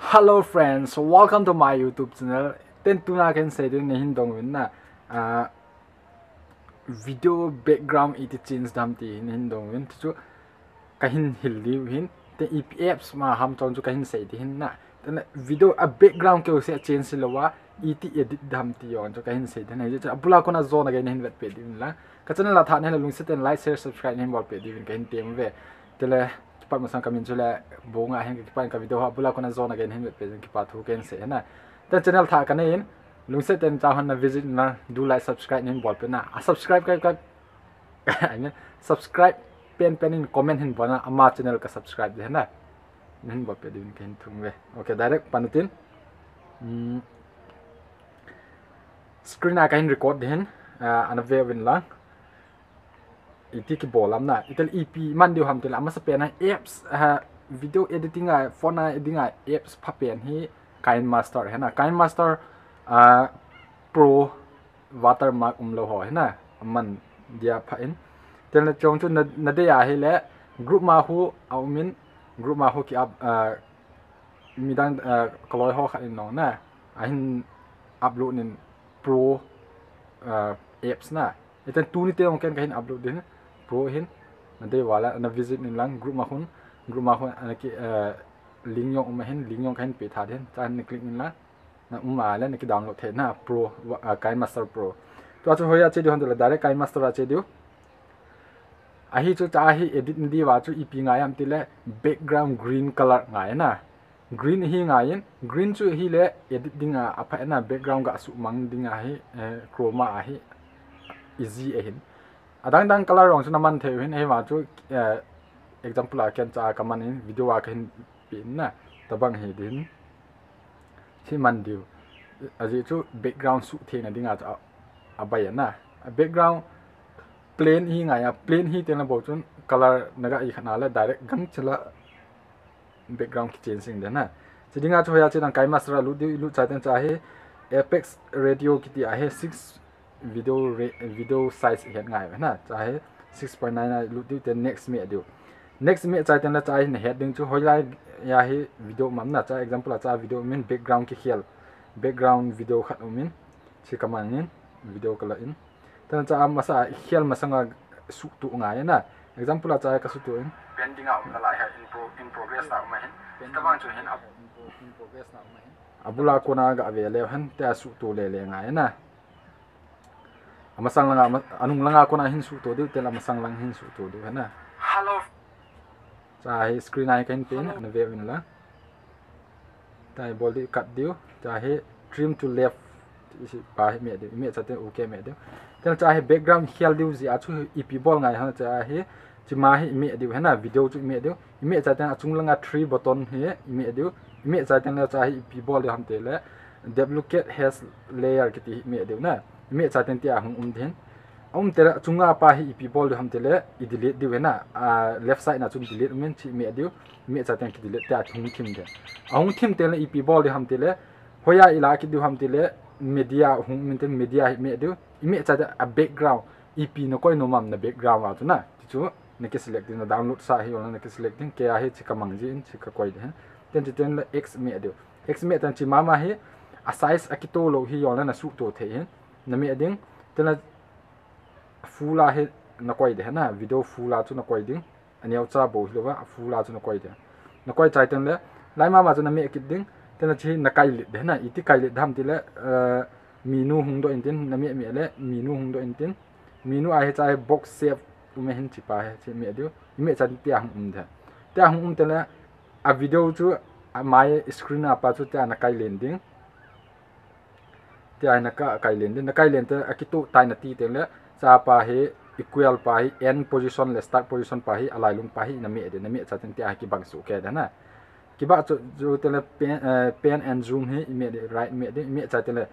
Hello friends, welcome to my YouTube channel. Then tuna can say the nahin dong win na video background iti change dam ti nahin dong win chu kahin hilli win te EPFs ma ham chon chu kahin say ti hin na then video a background ke se change lawa iti edit dam ti yon chu kahin say den ai chu abula kona zone again hin vet pe din la ka channel la tha ne la lung se ten like share subscribe hin bol pe din kahin tem ve tele kipat masang kami jule bunga hen kipat ka video ha bula kona zone again hen pe kipat hu ken se na ta channel tha kan in lungse ten cha han na visit na do like subscribe nen bol pe na subscribe ka ane subscribe pen in comment hin bona ama channel ka subscribe de na nen bol pe din ken thung ve okay direct panutin screen a kain record den ana ve win la iti ki bolam na itel EP man diu ham tel ama sa pen apps video editing a phone editing a apps pha pen hi kain master है ना kain master pro watermark lo ho है ना man dia pha in tel chong chu na de ya hi le group ma hu aumin group ma hu ki up midang koloi ho kha in no na ahin upload in pro apps na itel tu ni te ong ken kain upload din pro hin nanti wala na visit nin lang group ma hun anaki link yong hin link yong kain pe tha den chan ni click nin la na la naki download the na pro kain master pro to chu hoya che di hon direct kain master a che di ahi chu cha hi edit ndi wa chu ep nga yam tile background green color nga na green hi nga yin green chu hi le edit dinga apha na background ga su mang dinga hi chroma a hi easy a hin adang color rong chu naman the hin he wa chu example a ken cha kaman in video a ken pin na tabang he din si man diu aji chu background su the na dinga cha abai na background plain hi nga ya plain hi ten bo chun color naga I khana la direct gang chila background ki changing de na chidinga chu ya chidang kai master lu cha ten cha he apex radio ki ti a he 6 video size hiện ngài vậy na trái 6.9 lúc tiêu tiền next me trái tiền là trái heading chú hồi lại ya hi video mắm là trái example là trái video min background cái khiel background video khát min chỉ cầm anh video cái là in tên trái masa khiel masa nga su tu ngài na example là trái cái su tu in pending out là lại in progress nào mà hin các bạn chú hin in progress nào mà hin abula kona ga về leo han ta su tu le ngài na amasang lang anung lang ako na hin su to du tel amasang lang hin su to du na hello cha hi screen ai kan pin na ve win la tai body cut diu cha hi trim to left isi pa hi me cha te okay me de tel cha hi background hial diu ji a chu ep bol ngai ha cha hi chima hi me diu na video chu me diu me cha te achung langa 3 button hi me diu me cha te na cha hi ep bol de ham te le duplicate has layer ki ti me diu na me cha ten tia hung den tera chunga pa hi people ham tele I delete diu na left side na chung delete men chi me diu me cha ten ki delete ta thung thim de ahung thim tele people ham tele hoya ila ki diu ham tele media hung men ten media me diu me cha a background ep no koi no mam na background wa na chu ne ke select na download sa hi ona ne ke selecting ke a hi chi kamang ji in chi ka koi de ten la x me diu x me tan chi mama hi a size akito lo hi ona na su to the hin nami ading tena fula he na koi de na video fula chu na koi ding aniau cha bo hlowa fula chu na koi de na koi chai ten le lai ma chu na me kit ding tena chi na kai le de na iti kai le dham ti le menu hung do intin na me le menu hung do intin menu a he chai box shape tu me hin chi pa he chi me dio me cha ti hung de ta hung te le a video chu my screen apa chu ta na kai len ding tia na ka kai len te akitu tai na ti te le cha pa he equal pa hi end position le start position pa hi alai lung pa hi na me cha ten tia ki bang su ke da na ki ba chu te le pen and zoom hi me de right me cha te le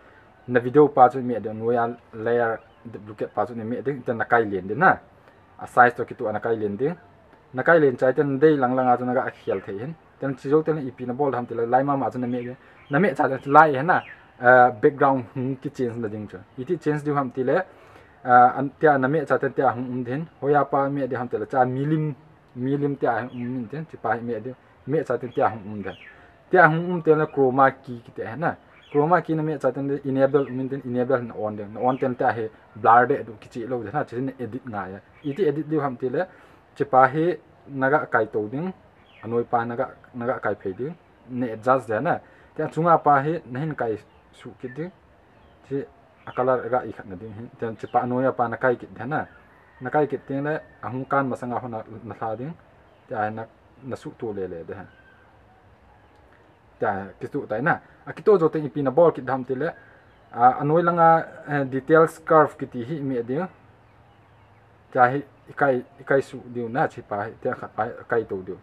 na video pa chu me de noya layer duplicate pa chu me de ten na kai len de na a size to ki tu na kai len cha ten dei lang a chu na ga khial the hin ten chi jo ten ep na bol ham te le lai ma chu na me cha lai he na background ki change na ding chu iti change du ham tile an tia na me cha ten tia hum den hoya pa me de ham tele cha milim tia hum den chi pa me de me cha ten tia hum den tia hum tel na chroma key ki te na chroma key na me cha ten enable min ten enable na on ten ta he blur de du ki chi lo na chin edit nga ya iti edit du ham tile che pa he naga kai to ding anoi pa naga kai phei ding ne adjust da na tia chunga pa he nahin kai su ki ding che color ga I khat na ding ten che pa anoi pa na kai ki da na kai ki te le ahung kan masanga hona na tha ding tia na su tu le da ta kitu tai na akito zo te ipina ball ki dham tile anoi langa details curve ki ti hi mi adi ta hi ikai su diu na chi pa te khat pa kai to diu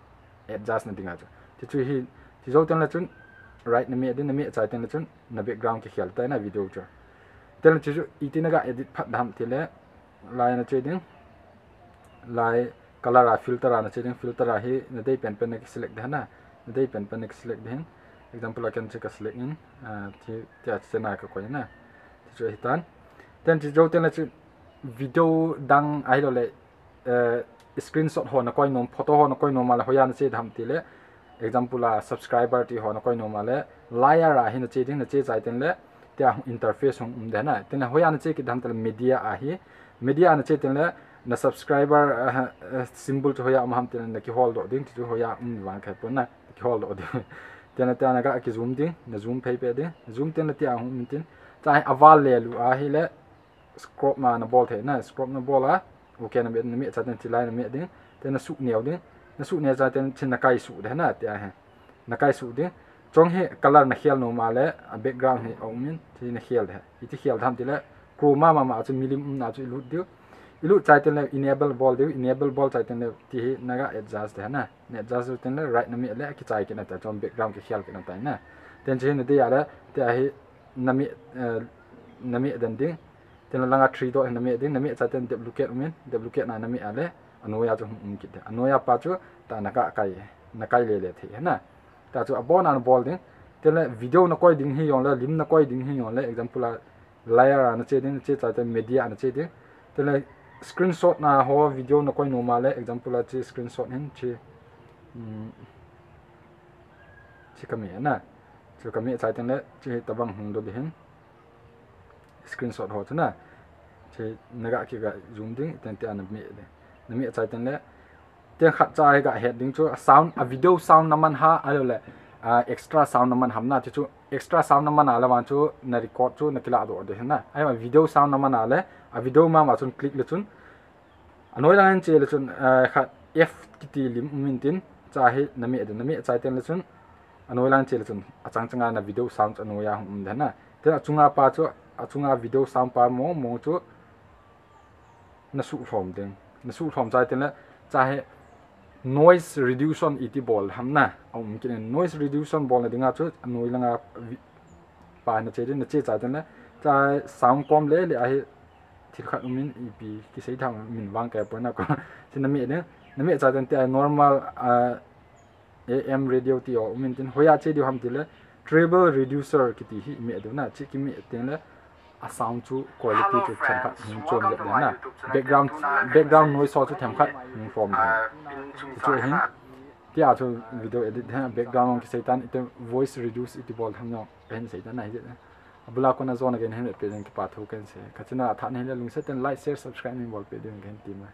adjust na dinga ti chu hi ti zo ten la chun right na mi adi na mi chai ten la chun na background ki khel tai na video chu ten chu itina ga edit phat dham tile lai na che ding lai color filter na che ding filter hi na dei pen pen ki select da na dei pen pen ki select den example I can check a select in ti chena ka ko na ti chu hitan ten ti jo ten la chu video dang ai lo le screenshot ho na koi nom photo ho na koi nom mala hoyan che dham ti le example la subscriber ti ho na koi nom mala layer a hin che ding na che chai ten le tia interface hong da na ten hoyan che ki dham tel media a hi media na che ten le na subscriber symbol chu hoya am ham ten na ki hol do ding ti chu hoya wang khai pon na ki hol do ding tena tena ga ki zoom ding na zoom pay pe de zoom tena tia hum tin chai aval le lu a hi le scrop ma na ball the na scrop na ball a okay na me cha ten ti line na me ding tena su neo ding na su ne cha ten chin na kai su de na tia he na kai su ding chong he color na khel no ma le background he au min ti na khel de ti khel tham ti le chroma ma chu milim na chu lu diu ilu chai ten le enable ball chai ten le ti na ga adjust de na ne adjust ten le right na mi le ki chai ki na ta chom background ki khel ki na ta na ten je ne de ya le te hi na mi den ding ten langa 3 dot na mi ding na mi chai ten duplicate na mi ale anoya chu ki de anoya pa chu ta na ka kai le thi na ta chu abon an ball ding ten le video na koi ding hi yong le lim na koi ding hi yong le example layer na che ding che chai ten media na che ding ten le screenshot na ho video na koi normal example la chi screenshot hin chi kami na chu kami chai ten le chi tabang hung do hin screenshot ho chuna chi naga ki ga zoom ding ten te an mi chai ten le ten khat chai ga heading chu sound a video sound naman ha alo le extra sound naman hamna chu extra sound naman ala wan chu na record chu na kila do de na ai ma video sound naman ale a video ma chun click le chun anoi lang che le chun khat f kiti lim min tin cha hi na mi chai ten le chun anoi lang che le chun achang changa na video sound anoya hum da na te achunga pa chu achunga video sound pa mo chu na su form den na su form chai ten le cha he noise reduction iti ball hamna kin noise reduction ball na dinga chu anoi langa pa na che na che cha ten le cha sound com le ai thil khat min ep ki sei thang min wang ka pona ko tin na me cha ten te normal am radio ti o min tin hoya che di ham ti le treble reducer ki ti hi me do na chi ki me ten le a sound chu quality chu tham khat chom le na background noise chu tham khat form da chu hin tia chu video edit ha background ki sei tan it voice reduce it bol tham no pen sei tan na hi abula ko na zone again hen pe den ki pa thu ken se khachina tha ne le lung se ten like share subscribe min bol pe den gen team